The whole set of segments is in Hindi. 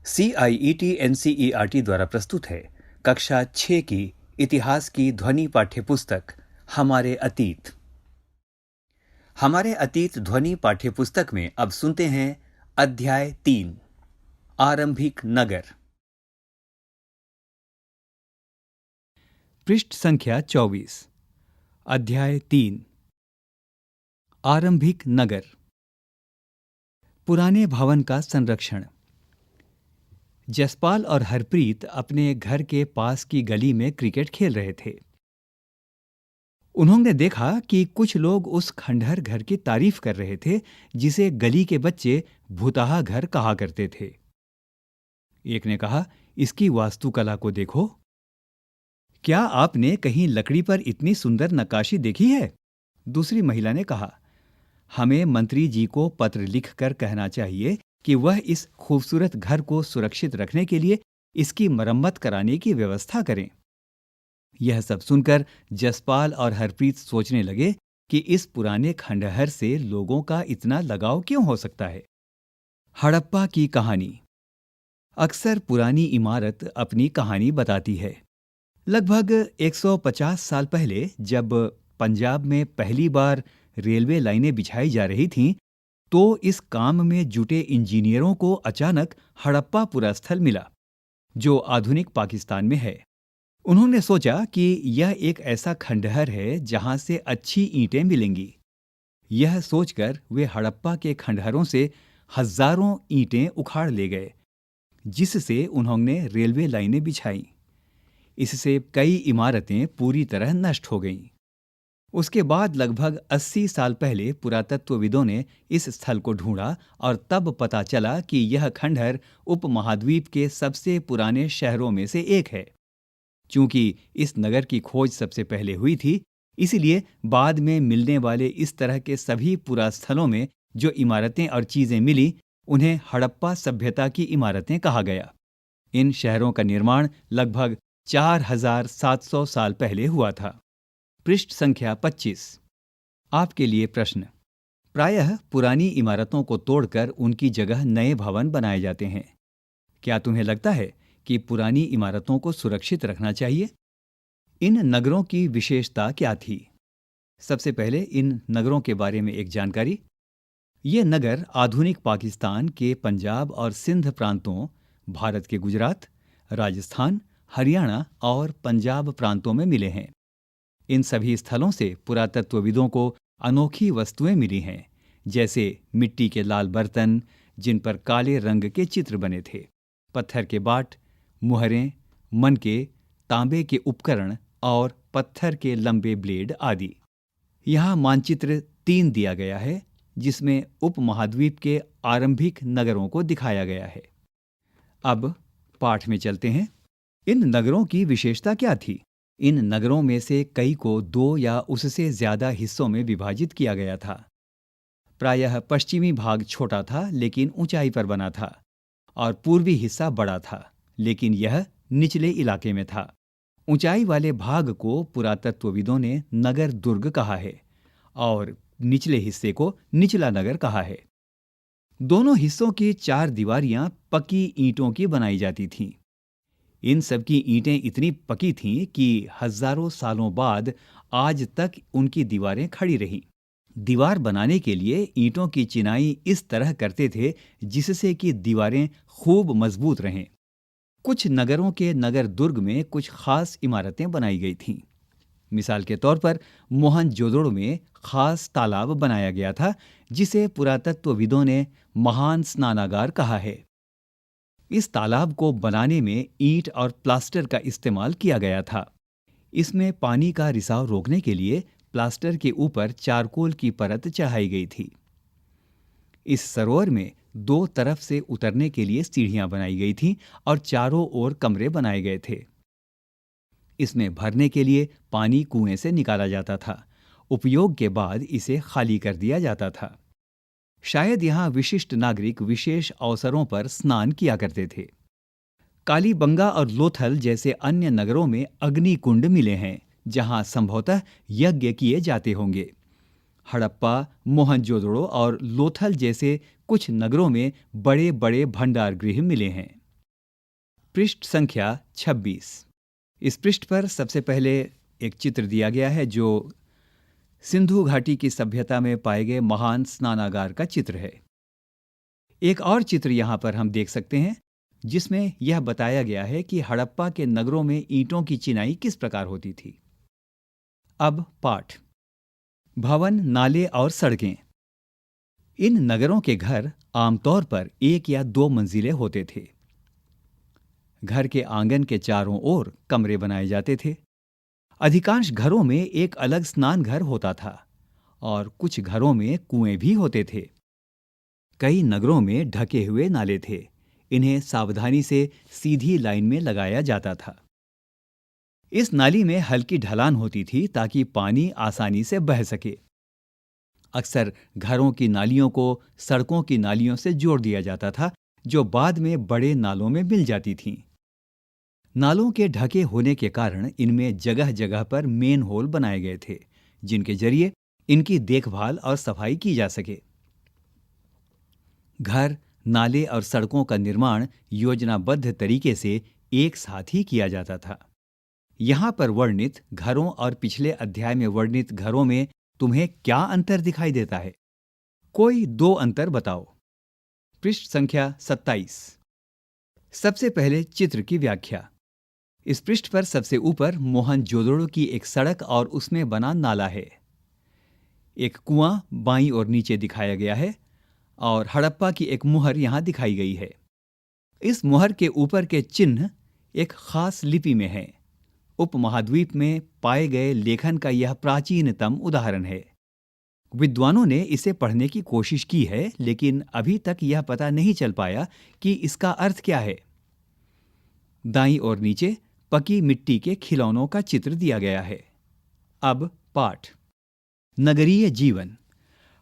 CIET NCERT द्वारा प्रस्तुत है कक्षा 6 की इतिहास की ध्वनि पाठ्यपुस्तक हमारे अतीत। हमारे अतीत ध्वनि पाठ्यपुस्तक में अब सुनते हैं अध्याय 3 आरंभिक नगर। पृष्ठ संख्या 24। अध्याय 3 आरंभिक नगर। पुराने भवन का संरक्षण। जसपाल और हरप्रीत अपने घर के पास की गली में क्रिकेट खेल रहे थे। उन्होंने देखा कि कुछ लोग उस खंडहर घर की तारीफ कर रहे थे जिसे गली के बच्चे भुताहा घर कहा करते थे। एक ने कहा, इसकी वास्तुकला को देखो। क्या आपने कहीं लकड़ी पर इतनी सुंदर नक्काशी देखी है? दूसरी महिला ने कहा, हमें मंत्री जी को पत्र लिखकर कहना चाहिए कि वह इस खूबसूरत घर को सुरक्षित रखने के लिए इसकी मरम्मत कराने की व्यवस्था करें। यह सब सुनकर जसपाल और हरप्रीत सोचने लगे कि इस पुराने खंडहर से लोगों का इतना लगाव क्यों हो सकता है। हड़प्पा की कहानी। अक्सर पुरानी इमारत अपनी कहानी बताती है। लगभग 150 साल पहले जब पंजाब में पहली बार रेलवे लाइनें बिछाई जा रही थीं, तो इस काम में जुटे इंजीनियरों को अचानक हड़प्पा पुरास्थल मिला, जो आधुनिक पाकिस्तान में है। उन्होंने सोचा कि यह एक ऐसा खंडहर है जहां से अच्छी ईंटें मिलेंगी। यह सोचकर वे हड़प्पा के खंडहरों से हजारों ईंटें उखाड़ ले गए, जिससे उन्होंने रेलवे लाइनें बिछाईं। इससे कई इमारतें पूरी तरह नष्ट हो गईं। उसके बाद लगभग 80 साल पहले पुरातत्वविदों ने इस स्थल को ढूंढा और तब पता चला कि यह खंडहर उपमहाद्वीप के सबसे पुराने शहरों में से एक है। चूंकि इस नगर की खोज सबसे पहले हुई थी, इसलिए बाद में मिलने वाले इस तरह के सभी पुरास्थलों में जो इमारतें और चीजें मिली, उन्हें हड़प्पा सभ्यता की इमारतें कहा गया। इन शहरों का निर्माण लगभग 4700 साल पहले हुआ था। पृष्ठ संख्या 25। आपके लिए प्रश्न। प्रायः पुरानी इमारतों को तोड़कर उनकी जगह नए भवन बनाए जाते हैं। क्या तुम्हें लगता है कि पुरानी इमारतों को सुरक्षित रखना चाहिए? इन नगरों की विशेषता क्या थी? सबसे पहले इन नगरों के बारे में एक जानकारी। ये नगर आधुनिक पाकिस्तान के पंजाब और सिंध प्रांतों, भारत के गुजरात, राजस्थान, हरियाणा और पंजाब प्रांतों में मिले हैं। इन सभी स्थलों से पुरातत्वविदों को अनोखी वस्तुएं मिली हैं, जैसे मिट्टी के लाल बर्तन जिन पर काले रंग के चित्र बने थे, पत्थर के बाट, मुहरें, मनके, तांबे के उपकरण और पत्थर के लंबे ब्लेड आदि। यहाँ मानचित्र 3 दिया गया है, जिसमें उपमहाद्वीप के आरंभिक नगरों को दिखाया गया है। अब पाठ में चलते हैं। इन नगरों की विशेषता क्या थी? इन नगरों में से कई को 2 या उससे ज्यादा हिस्सों में विभाजित किया गया था। प्रायः पश्चिमी भाग छोटा था लेकिन ऊंचाई पर बना था, और पूर्वी हिस्सा बड़ा था लेकिन यह निचले इलाके में था। ऊंचाई वाले भाग को पुरातत्वविदों ने नगर दुर्ग कहा है और निचले हिस्से को निचला नगर कहा है। दोनों हिस्सों की 4 दीवारियां पक्की ईंटों की बनाई जाती थीं। इन सब की ईंटें इतनी पकी थीं कि हजारों सालों बाद आज तक उनकी दीवारें खड़ी रहीं। दीवार बनाने के लिए ईंटों की चिनाई इस तरह करते थे जिससे कि दीवारें खूब मजबूत रहें। कुछ नगरों के नगर दुर्ग में कुछ खास इमारतें बनाई गई थीं। मिसाल के तौर पर मोहनजोदड़ो में खास तालाब बनाया गया था, जिसे पुरातत्वविदों ने महान स्नानागार कहा है। इस तालाब को बनाने में ईंट और प्लास्टर का इस्तेमाल किया गया था। इसमें पानी का रिसाव रोकने के लिए प्लास्टर के ऊपर चारकोल की परत चढ़ाई गई थी। इस सरोवर में 2 तरफ से उतरने के लिए सीढ़ियां बनाई गई थीं और चारों ओर कमरे बनाए गए थे। इसमें भरने के लिए पानी कुएं से निकाला जाता था। उपयोग के बाद इसे खाली कर दिया जाता था। शायद यहाँ विशिष्ट नागरिक विशेष अवसरों पर स्नान किया करते थे। कालीबंगा और लोथल जैसे अन्य नगरों में अग्नि कुंड मिले हैं, जहाँ संभवतः यज्ञ किए जाते होंगे। हड़प्पा, मोहनजोदड़ो और लोथल जैसे कुछ नगरों में बड़े बड़े भंडार गृह मिले हैं। पृष्ठ संख्या 26। इस पृष्ठ पर सबसे पहले एक चित्र दिया गया है जो सिंधु घाटी की सभ्यता में पाए गए महान स्नानागार का चित्र है। एक और चित्र यहाँ पर हम देख सकते हैं जिसमें यह बताया गया है कि हड़प्पा के नगरों में ईंटों की चिनाई किस प्रकार होती थी। अब पाठ। भवन, नाले और सड़कें। इन नगरों के घर आमतौर पर 1 या 2 मंजिले होते थे। घर के आंगन के चारों ओर कमरे बनाए जाते थे। अधिकांश घरों में एक अलग स्नान घर होता था और कुछ घरों में कुएं भी होते थे। कई नगरों में ढके हुए नाले थे। इन्हें सावधानी से सीधी लाइन में लगाया जाता था। इस नाली में हल्की ढलान होती थी ताकि पानी आसानी से बह सके। अक्सर घरों की नालियों को सड़कों की नालियों से जोड़ दिया जाता था जो बाद में बड़े नालों में मिल जाती थीं। नालों के ढके होने के कारण इनमें जगह जगह पर मेन होल बनाए गए थे जिनके जरिए इनकी देखभाल और सफाई की जा सके। घर, नाले और सड़कों का निर्माण योजनाबद्ध तरीके से एक साथ ही किया जाता था। यहाँ पर वर्णित घरों और पिछले अध्याय में वर्णित घरों में तुम्हें क्या अंतर दिखाई देता है? कोई 2 अंतर बताओ। पृष्ठ संख्या 27। सबसे पहले चित्र की व्याख्या। इस पृष्ठ पर सबसे ऊपर मोहनजोदड़ो की एक सड़क और उसमें बना नाला है। एक कुआं बाईं ओर नीचे दिखाया गया है और हड़प्पा की एक मुहर यहां दिखाई गई है। इस मुहर के ऊपर के चिन्ह एक खास लिपि में है। उपमहाद्वीप में पाए गए लेखन का यह प्राचीनतम उदाहरण है। विद्वानों ने इसे पढ़ने की कोशिश की है लेकिन अभी तक यह पता नहीं चल पाया कि इसका अर्थ क्या है। दाईं ओर नीचे पकी मिट्टी के खिलौनों का चित्र दिया गया है। अब पाठ। नगरीय जीवन।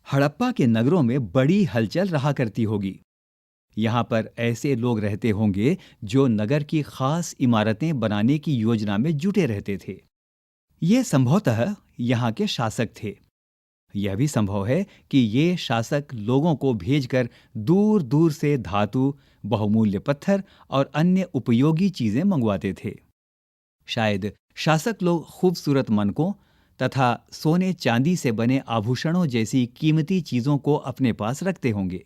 हड़प्पा के नगरों में बड़ी हलचल रहा करती होगी। यहाँ पर ऐसे लोग रहते होंगे जो नगर की खास इमारतें बनाने की योजना में जुटे रहते थे। ये संभवतः यहाँ के शासक थे। यह भी संभव है कि ये शासक लोगों को भेजकर दूर दूर से धातु, बहुमूल्य पत्थर और अन्य उपयोगी चीजें मंगवाते थे। शायद शासक लोग खूबसूरत मनकों तथा सोने चांदी से बने आभूषणों जैसी कीमती चीजों को अपने पास रखते होंगे।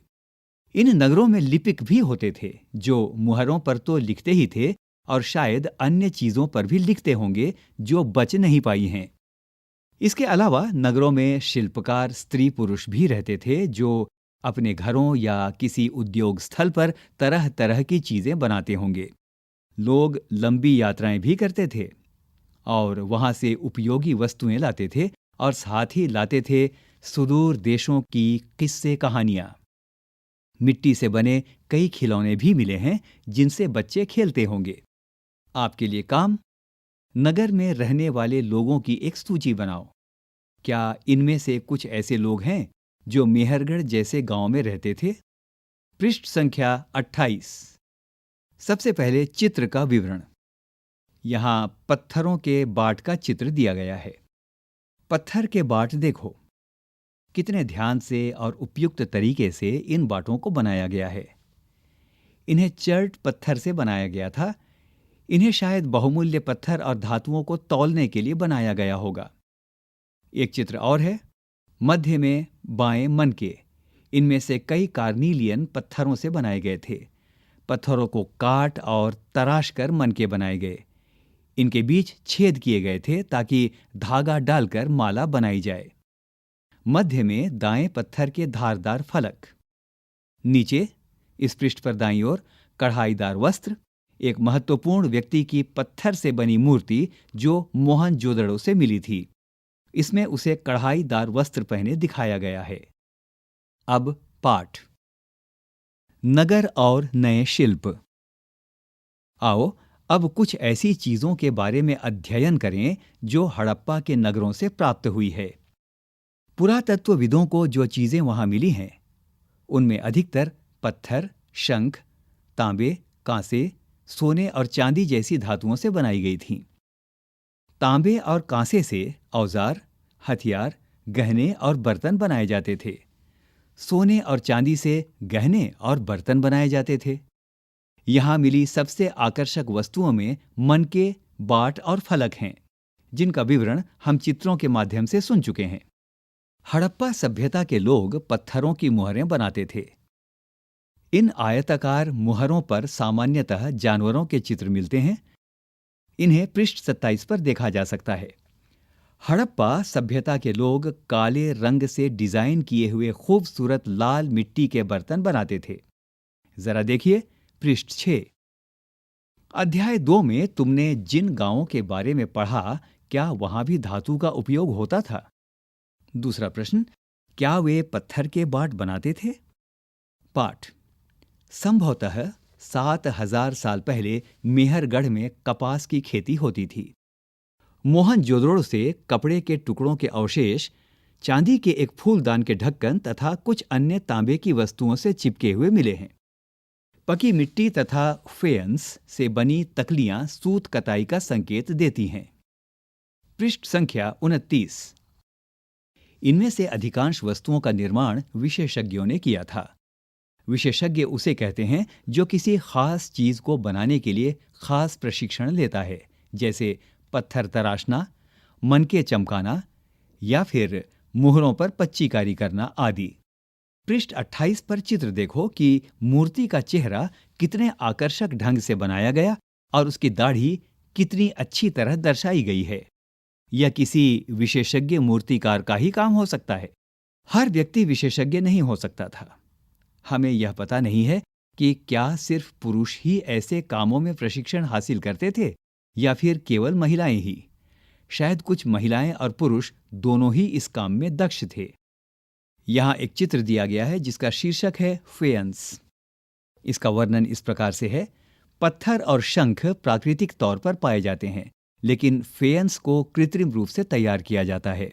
इन नगरों में लिपिक भी होते थे जो मुहरों पर तो लिखते ही थे और शायद अन्य चीजों पर भी लिखते होंगे जो बच नहीं पाई हैं। इसके अलावा नगरों में शिल्पकार स्त्री पुरुष भी रहते थे जो अपने घरों या किसी उद्योग स्थल पर तरह तरह की चीजें बनाते होंगे। लोग लंबी यात्राएं भी करते थे और वहां से उपयोगी वस्तुएं लाते थे और साथ ही लाते थे सुदूर देशों की किस्से कहानियां। मिट्टी से बने कई खिलौने भी मिले हैं जिनसे बच्चे खेलते होंगे। आपके लिए काम। नगर में रहने वाले लोगों की एक सूची बनाओ। क्या इनमें से कुछ ऐसे लोग हैं जो मेहरगढ़ जैसे गांव में रहते थे? पृष्ठ संख्या 28। सबसे पहले चित्र का विवरण। यहां पत्थरों के बाट का चित्र दिया गया है। पत्थर के बाट देखो। कितने ध्यान से और उपयुक्त तरीके से इन बाटों को बनाया गया है। इन्हें चर्ट पत्थर से बनाया गया था। इन्हें शायद बहुमूल्य पत्थर और धातुओं को तौलने के लिए बनाया गया होगा। एक चित्र और है। मध्य में बाएं मनके। इनमें से कई कार्नीलियन पत्थरों से बनाए गए थे। पत्थरों को काट और तराश कर मनके बनाए गए। इनके बीच छेद किए गए थे ताकि धागा डालकर माला बनाई जाए। मध्य में दाएं पत्थर के धारदार फलक। नीचे इस पृष्ठ पर दाईं ओर कढ़ाईदार वस्त्र। एक महत्वपूर्ण व्यक्ति की पत्थर से बनी मूर्ति जो मोहनजोदड़ो से मिली थी। इसमें उसे कढ़ाईदार वस्त्र पहने दिखाया गया है। अब पाठ। नगर और नए शिल्प। आओ अब कुछ ऐसी चीजों के बारे में अध्ययन करें जो हड़प्पा के नगरों से प्राप्त हुई है। पुरातत्वविदों को जो चीजें वहां मिली हैं उनमें अधिकतर पत्थर, शंख, तांबे, कांसे, सोने और चांदी जैसी धातुओं से बनाई गई थीं। तांबे और कांसे से औजार, हथियार, गहने और बर्तन बनाए जाते थे। सोने और चांदी से गहने और बर्तन बनाए जाते थे। यहाँ मिली सबसे आकर्षक वस्तुओं में मनके, बाट और फलक हैं, जिनका विवरण हम चित्रों के माध्यम से सुन चुके हैं। हड़प्पा सभ्यता के लोग पत्थरों की मुहरें बनाते थे। इन आयताकार मुहरों पर सामान्यतः जानवरों के चित्र मिलते हैं। इन्हें पृष्ठ 27 पर देखा जा सकता है। हड़प्पा सभ्यता के लोग काले रंग से डिजाइन किए हुए खूबसूरत लाल मिट्टी के बर्तन बनाते थे। जरा देखिए पृष्ठ 6। अध्याय 2 में तुमने जिन गांवों के बारे में पढ़ा, क्या वहां भी धातु का उपयोग होता था? दूसरा प्रश्न, क्या वे पत्थर के बाट बनाते थे? पाठ, संभवतः 7000 साल पहले मेहरगढ़ में कपास की खेती होती थी। मोहनजोदड़ो से कपड़े के टुकड़ों के अवशेष, चांदी के एक फूलदान के ढक्कन तथा कुछ अन्य तांबे की वस्तुओं से चिपके हुए मिले हैं। पकी मिट्टी तथा फेयंस से बनी तकलियां सूत कताई का संकेत देती हैं। पृष्ठ संख्या 29। इनमें से अधिकांश वस्तुओं का निर्माण विशेषज्ञों ने किया था। विशेषज्ञ उसे कहते हैं जो किसी खास चीज को बनाने के लिए खास प्रशिक्षण लेता है, जैसे पत्थर तराशना, मनके चमकाना या फिर मुहरों पर पच्चीकारी करना आदि। पृष्ठ 28 पर चित्र देखो कि मूर्ति का चेहरा कितने आकर्षक ढंग से बनाया गया और उसकी दाढ़ी कितनी अच्छी तरह दर्शाई गई है। यह किसी विशेषज्ञ मूर्तिकार का ही काम हो सकता है। हर व्यक्ति विशेषज्ञ नहीं हो सकता था। हमें यह पता नहीं है कि क्या सिर्फ पुरुष ही ऐसे कामों में प्रशिक्षण हासिल करते थे या फिर केवल महिलाएं ही। शायद कुछ महिलाएं और पुरुष दोनों ही इस काम में दक्ष थे। यहाँ एक चित्र दिया गया है जिसका शीर्षक है फेयंस। इसका वर्णन इस प्रकार से है, पत्थर और शंख प्राकृतिक तौर पर पाए जाते हैं, लेकिन फेयंस को कृत्रिम रूप से तैयार किया जाता है।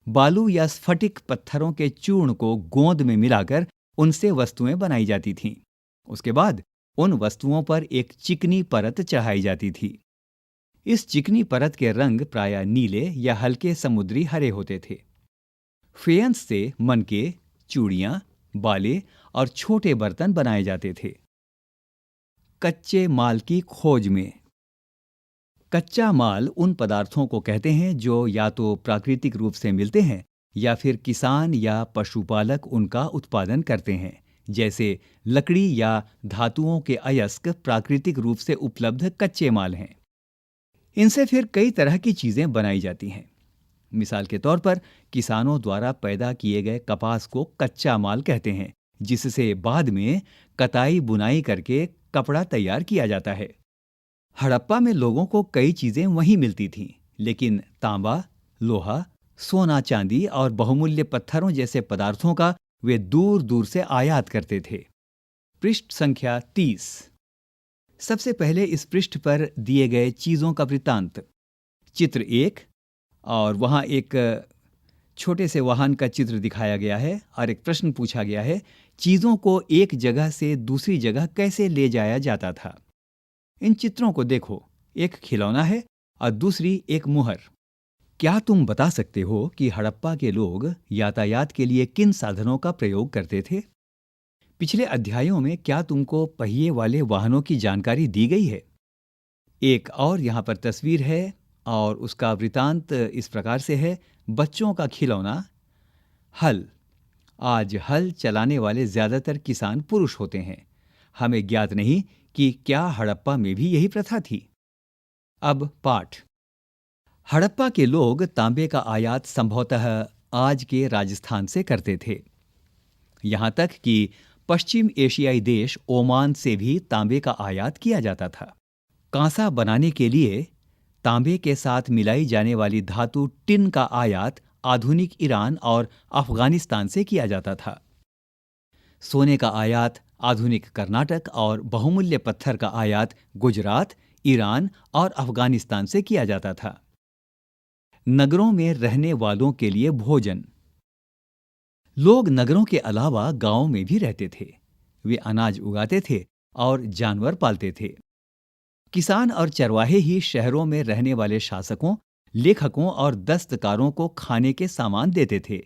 बालू या स्फटिक पत्थरों के चूर्ण को गोंद में मिलाकर उनसे वस्तुएं बनाई जाती थीं। उसके बाद उन वस्तुओं पर एक चिकनी परत चढ़ाई जाती थी। इस चिकनी परत के रंग प्रायः नीले या हल्के समुद्री हरे होते थे। फेयंस से मनके, चूड़ियां, बाले और छोटे बर्तन बनाए जाते थे। कच्चे माल की खोज में। कच्चा माल उन पदार्थों को कहते हैं जो या तो प्राकृतिक रूप से मिलते हैं या फिर किसान या पशुपालक उनका उत्पादन करते हैं, जैसे लकड़ी या धातुओं के अयस्क प्राकृतिक रूप से उपलब्ध कच्चे माल हैं। इनसे फिर कई तरह की चीजें बनाई जाती हैं। मिसाल के तौर पर किसानों द्वारा पैदा किए गए कपास को कच्चा माल कहते हैं, जिससे बाद में कताई बुनाई करके कपड़ा तैयार किया जाता है। हड़प्पा में लोगों को कई चीजें वहीं मिलती थीं, लेकिन तांबा, लोहा, सोना, चांदी और बहुमूल्य पत्थरों जैसे पदार्थों का वे दूर दूर से आयात करते थे। पृष्ठ संख्या 30। सबसे पहले इस पृष्ठ पर दिए गए चीजों का वृत्तांत। चित्र 1, और वहां एक छोटे से वाहन का चित्र दिखाया गया है और एक प्रश्न पूछा गया है, चीजों को एक जगह से दूसरी जगह कैसे ले जाया जाता था? इन चित्रों को देखो, एक खिलौना है और दूसरी एक मुहर। क्या तुम बता सकते हो कि हड़प्पा के लोग यातायात के लिए किन साधनों का प्रयोग करते थे? पिछले अध्यायों में क्या तुमको पहिए वाले वाहनों की जानकारी दी गई है? एक और यहाँ पर तस्वीर है और उसका वृतांत इस प्रकार से है, बच्चों का खिलौना, हल। आज हल चलाने वाले ज्यादातर किसान पुरुष होते हैं। हमें ज्ञात नहीं कि क्या हड़प्पा में भी यही प्रथा थी। अब पाठ। हड़प्पा के लोग तांबे का आयात संभवतः आज के राजस्थान से करते थे। यहां तक कि पश्चिम एशियाई देश ओमान से भी तांबे का आयात किया जाता था। कांसा बनाने के लिए तांबे के साथ मिलाई जाने वाली धातु टिन का आयात आधुनिक ईरान और अफगानिस्तान से किया जाता था। सोने का आयात आधुनिक कर्नाटक और बहुमूल्य पत्थर का आयात गुजरात, ईरान और अफगानिस्तान से किया जाता था। नगरों में रहने वालों के लिए भोजन। लोग नगरों के अलावा गांवों में भी रहते थे। वे अनाज उगाते थे और जानवर पालते थे। किसान और चरवाहे ही शहरों में रहने वाले शासकों, लेखकों और दस्तकारों को खाने के सामान देते थे।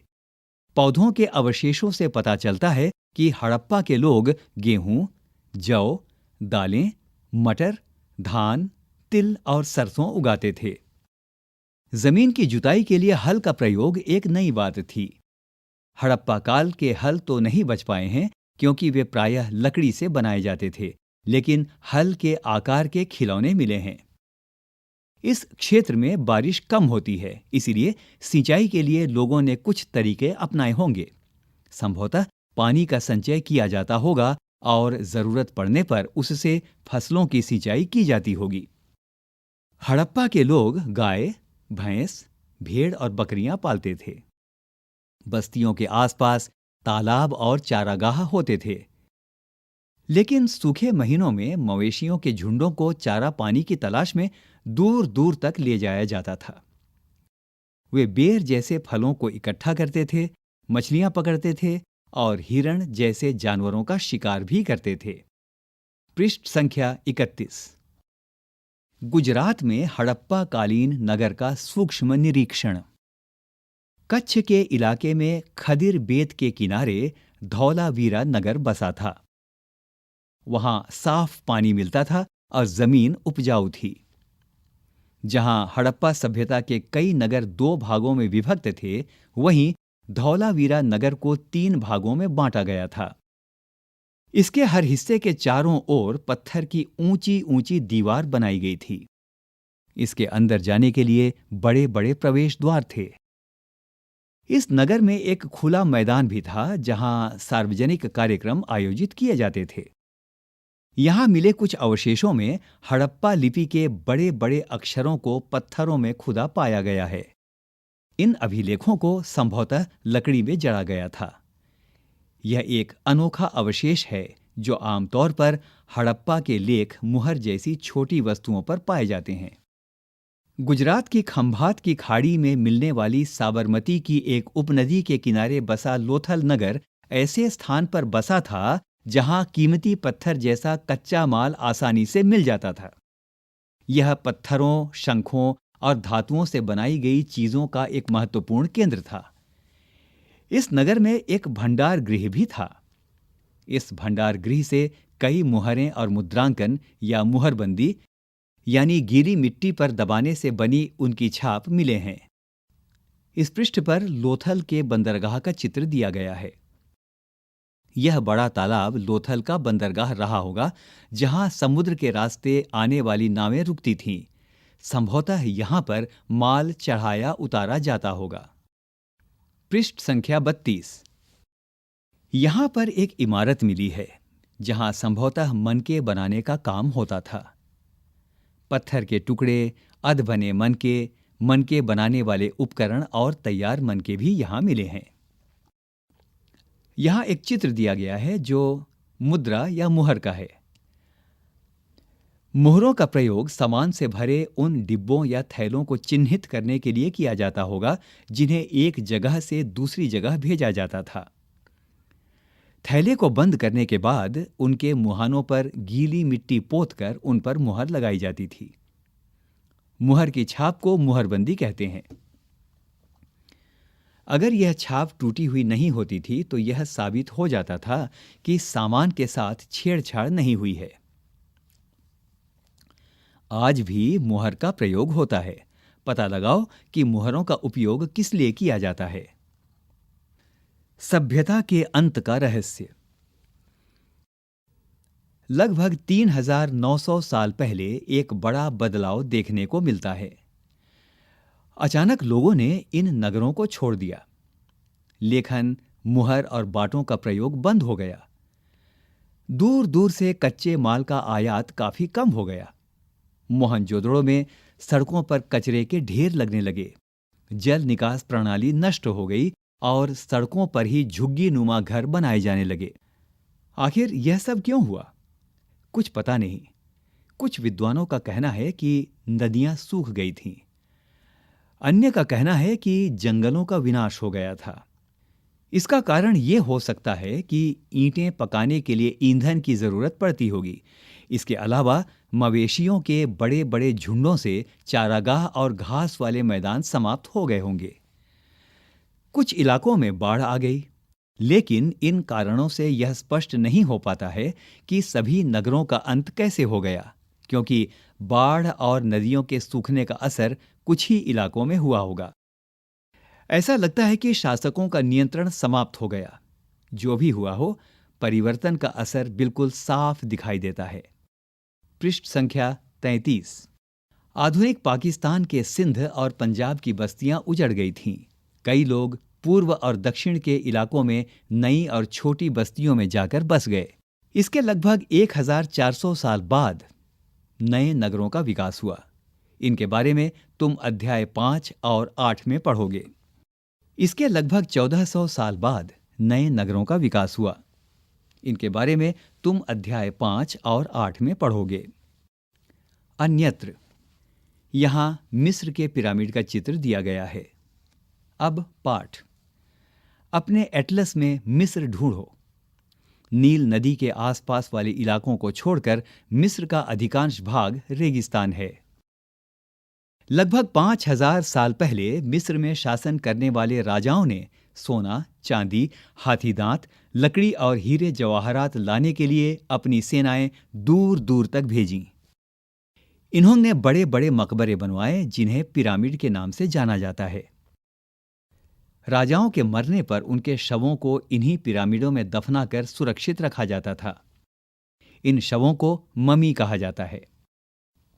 पौधों के अवशेषों से पता चलता है कि हड़प्पा के लोग गेहूं, जौ, दालें, मटर, धान, तिल और सरसों उगाते थे। जमीन की जुताई के लिए हल का प्रयोग एक नई बात थी। हड़प्पा काल के हल तो नहीं बच पाए हैं क्योंकि वे प्रायः लकड़ी से बनाए जाते थे, लेकिन हल के आकार के खिलौने मिले हैं। इस क्षेत्र में बारिश कम होती है, इसीलिए सिंचाई के लिए लोगों ने कुछ तरीके अपनाए होंगे। संभवतः पानी का संचय किया जाता होगा और जरूरत पड़ने पर उससे फसलों की सिंचाई की जाती होगी। हड़प्पा के लोग गाय, भैंस, भेड़ और बकरियां पालते थे। बस्तियों के आसपास तालाब और चारागाह होते थे। लेकिन सूखे महीनों में मवेशियों के झुंडों को चारा पानी की तलाश में दूर दूर तक ले जाया जाता था। वे बेर जैसे फलों को इकट्ठा करते थे, मछलियां पकड़ते थे और हिरण जैसे जानवरों का शिकार भी करते थे। पृष्ठ संख्या 31। गुजरात में हड़प्पा कालीन नगर का सूक्ष्म निरीक्षण। कच्छ के इलाके में खदिर बेत के किनारे धौलावीरा नगर बसा था। वहां साफ पानी मिलता था और जमीन उपजाऊ थी। जहां हड़प्पा सभ्यता के कई नगर 2 भागों में विभक्त थे, वहीं धौलावीरा नगर को 3 भागों में बांटा गया था। इसके हर हिस्से के चारों ओर पत्थर की ऊंची ऊंची दीवार बनाई गई थी। इसके अंदर जाने के लिए बड़े बड़े प्रवेश द्वार थे। इस नगर में एक खुला मैदान भी था जहां सार्वजनिक कार्यक्रम आयोजित किए जाते थे। यहां मिले कुछ अवशेषों में हड़प्पा लिपि के बड़े बड़े अक्षरों को पत्थरों में खुदा पाया गया है। इन अभिलेखों को संभवतः लकड़ी में जड़ा गया था। यह एक अनोखा अवशेष है जो आमतौर पर हड़प्पा के लेख मुहर जैसी छोटी वस्तुओं पर पाए जाते हैं। गुजरात की खंभात की खाड़ी में मिलने वाली साबरमती की एक उपनदी के किनारे बसा लोथल नगर ऐसे स्थान पर बसा था जहां कीमती पत्थर जैसा कच्चा माल आसानी से मिल जाता था। यह पत्थरों, शंखों और धातुओं से बनाई गई चीजों का एक महत्वपूर्ण केंद्र था। इस नगर में एक भंडार गृह भी था। इस भंडार गृह से कई मुहरें और मुद्रांकन या मुहरबंदी यानी गीली मिट्टी पर दबाने से बनी उनकी छाप मिले हैं। इस पृष्ठ पर लोथल के बंदरगाह का चित्र दिया गया है। यह बड़ा तालाब लोथल का बंदरगाह रहा होगा जहां समुद्र के रास्ते आने वाली नावें रुकती थीं। संभवतः यहां पर माल चढ़ाया उतारा जाता होगा। पृष्ठ संख्या 32। यहां पर एक इमारत मिली है जहां संभवतः मनके बनाने का काम होता था। पत्थर के टुकड़े, अधबने मनके बनाने वाले उपकरण और तैयार मनके भी यहां मिले हैं। यहां एक चित्र दिया गया है जो मुद्रा या मुहर का है। मुहरों का प्रयोग सामान से भरे उन डिब्बों या थैलों को चिन्हित करने के लिए किया जाता होगा जिन्हें एक जगह से दूसरी जगह भेजा जाता था। थैले को बंद करने के बाद उनके मुहानों पर गीली मिट्टी पोतकर उन पर मुहर लगाई जाती थी। मुहर की छाप को मुहरबंदी कहते हैं। अगर यह छाप टूटी हुई नहीं होती थी तो यह साबित हो जाता था कि सामान के साथ छेड़छाड़ नहीं हुई है। आज भी मुहर का प्रयोग होता है। पता लगाओ कि मुहरों का उपयोग किस लिए किया जाता है। सभ्यता के अंत का रहस्य। लगभग 3900 साल पहले एक बड़ा बदलाव देखने को मिलता है। अचानक लोगों ने इन नगरों को छोड़ दिया। लेखन, मुहर और बाटों का प्रयोग बंद हो गया। दूर दूर से कच्चे माल का आयात काफी कम हो गया। मोहनजोदड़ो में सड़कों पर कचरे के ढेर लगने लगे। जल निकास प्रणाली नष्ट हो गई और सड़कों पर ही झुग्गी नुमा घर बनाए जाने लगे। आखिर यह सब क्यों हुआ? कुछ पता नहीं। कुछ विद्वानों का कहना है कि नदियां सूख गई थीं। अन्य का कहना है कि जंगलों का विनाश हो गया था। इसका कारण यह हो सकता है कि ईंटें पकाने के लिए ईंधन की जरूरत पड़ती होगी। इसके अलावा मवेशियों के बड़े बड़े झुंडों से चारागाह और घास वाले मैदान समाप्त हो गए होंगे। कुछ इलाकों में बाढ़ आ गई। लेकिन इन कारणों से यह स्पष्ट नहीं हो पाता है कि सभी नगरों का अंत कैसे हो गया, क्योंकि बाढ़ और नदियों के सूखने का असर कुछ ही इलाकों में हुआ होगा। ऐसा लगता है कि शासकों का नियंत्रण समाप्त हो गया। जो भी हुआ हो, परिवर्तन का असर बिल्कुल साफ दिखाई देता है। पृष्ठ संख्या 33। आधुनिक पाकिस्तान के सिंध और पंजाब की बस्तियां उजड़ गई थीं। कई लोग पूर्व और दक्षिण के इलाकों में नई और छोटी बस्तियों में जाकर बस गए। इसके लगभग 1400 साल बाद नए नगरों का विकास हुआ। इनके बारे में तुम अध्याय 5 और 8 में पढ़ोगे। इसके लगभग 1400 साल बाद नए नगरों का विकास हुआ। इनके बारे में तुम अध्याय 5 और 8 में पढ़ोगे। अन्यत्र यहां मिस्र के पिरामिड का चित्र दिया गया है। अब पाठ। अपने एटलस में मिस्र ढूंढो। नील नदी के आसपास वाले इलाकों को छोड़कर मिस्र का अधिकांश भाग रेगिस्तान है। लगभग 5000 साल पहले मिस्र में शासन करने वाले राजाओं ने सोना, चांदी, हाथी दांत, लकड़ी और हीरे जवाहरात लाने के लिए अपनी सेनाएं दूर दूर तक भेजीं। इन्होंने बड़े बड़े मकबरे बनवाए जिन्हें पिरामिड के नाम से जाना जाता है। राजाओं के मरने पर उनके शवों को इन्हीं पिरामिडों में दफनाकर सुरक्षित रखा जाता था। इन शवों को ममी कहा जाता है।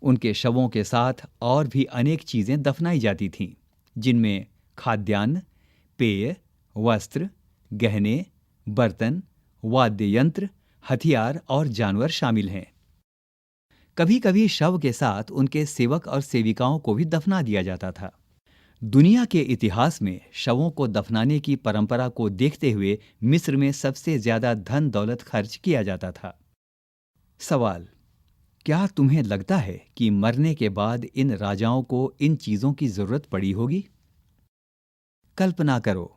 उनके शवों के साथ और भी अनेक चीजें दफनाई जाती थीं, जिनमें खाद्यान्न, पेय, वस्त्र, गहने, बर्तन, वाद्य यंत्र, हथियार और जानवर शामिल हैं। कभी कभी शव के साथ उनके सेवक और सेविकाओं को भी दफना दिया जाता था। दुनिया के इतिहास में शवों को दफनाने की परंपरा को देखते हुए मिस्र में सबसे ज्यादा धन दौलत खर्च किया जाता था। सवाल: क्या तुम्हें लगता है कि मरने के बाद इन राजाओं को इन चीजों की जरूरत पड़ी होगी? कल्पना करो,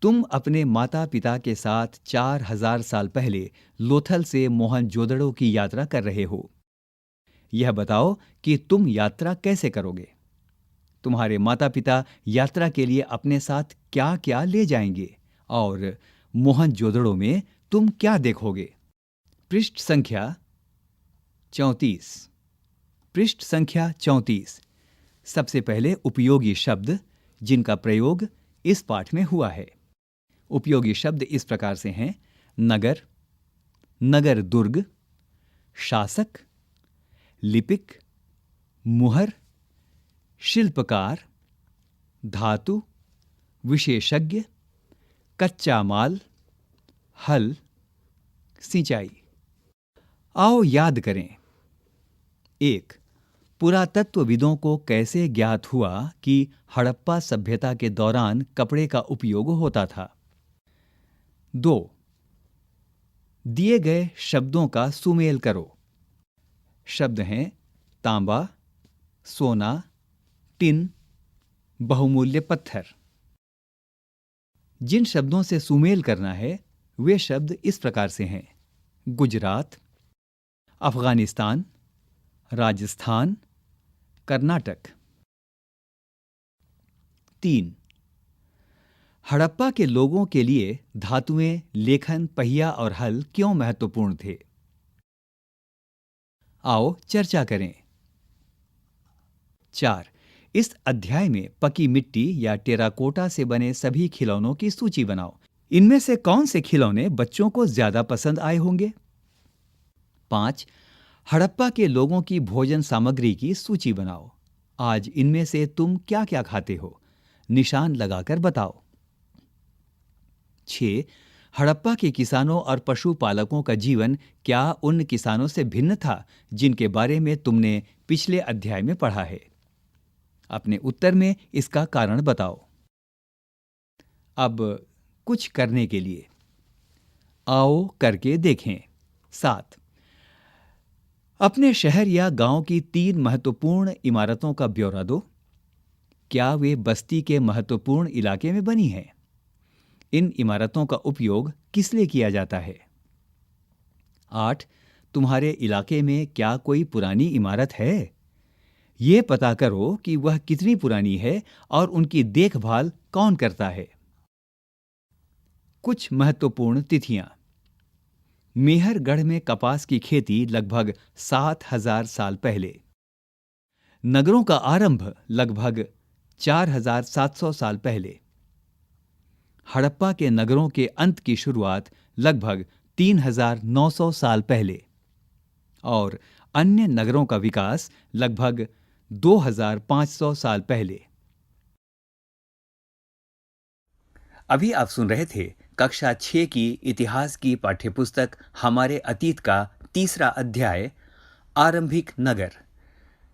तुम अपने माता पिता के साथ 4000 साल पहले लोथल से मोहनजोदड़ो की यात्रा कर रहे हो। यह बताओ कि तुम यात्रा कैसे करोगे। तुम्हारे माता पिता यात्रा के लिए अपने साथ क्या क्या ले जाएंगे और मोहनजोदड़ो में तुम क्या देखोगे? पृष्ठ संख्या 34। पृष्ठ संख्या 34। सबसे पहले उपयोगी शब्द जिनका प्रयोग इस पाठ में हुआ है। उपयोगी शब्द इस प्रकार से हैं: नगर, नगर दुर्ग, शासक, लिपिक, मुहर, शिल्पकार, धातु, विशेषज्ञ, कच्चा माल, हल, सिंचाई। आओ याद करें। 1. पुरातत्वविदों को कैसे ज्ञात हुआ कि हड़प्पा सभ्यता के दौरान कपड़े का उपयोग होता था? 2. दिए गए शब्दों का सुमेल करो। शब्द हैं तांबा, सोना, टिन, बहुमूल्य पत्थर। जिन शब्दों से सुमेल करना है वे शब्द इस प्रकार से हैं: गुजरात, अफगानिस्तान, राजस्थान, कर्नाटक। 3. हड़प्पा के लोगों के लिए धातुएं, लेखन, पहिया और हल क्यों महत्वपूर्ण थे? आओ चर्चा करें। 4. इस अध्याय में पकी मिट्टी या टेराकोटा से बने सभी खिलौनों की सूची बनाओ। इनमें से कौन से खिलौने बच्चों को ज्यादा पसंद आए होंगे? 5. हड़प्पा के लोगों की भोजन सामग्री की सूची बनाओ। आज इनमें से तुम क्या क्या खाते हो? निशान लगाकर बताओ। 6. हड़प्पा के किसानों और पशुपालकों का जीवन क्या उन किसानों से भिन्न था जिनके बारे में तुमने पिछले अध्याय में पढ़ा है? अपने उत्तर में इसका कारण बताओ। अब कुछ करने के लिए आओ करके देखें। 7. अपने शहर या गांव की 3 महत्वपूर्ण इमारतों का ब्यौरा दो। क्या वे बस्ती के महत्वपूर्ण इलाके में बनी हैं? इन इमारतों का उपयोग किस लिए किया जाता है? 8. तुम्हारे इलाके में क्या कोई पुरानी इमारत है? ये पता करो कि वह कितनी पुरानी है और उनकी देखभाल कौन करता है। कुछ महत्वपूर्ण तिथियां। मेहरगढ़ में कपास की खेती लगभग 7000 साल पहले। नगरों का आरंभ लगभग 4700 साल पहले। हड़प्पा के नगरों के अंत की शुरुआत लगभग 3900 साल पहले। और अन्य नगरों का विकास लगभग 2500 साल पहले। अभी आप सुन रहे थे कक्षा 6 की इतिहास की पाठ्यपुस्तक हमारे अतीत का तीसरा अध्याय, आरंभिक नगर।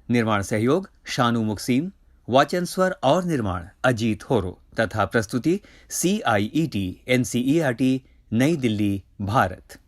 निर्माण सहयोग शानू मुक्सीम, वाचन स्वर और निर्माण अजीत होरो तथा प्रस्तुति CIET NCERT नई दिल्ली, भारत।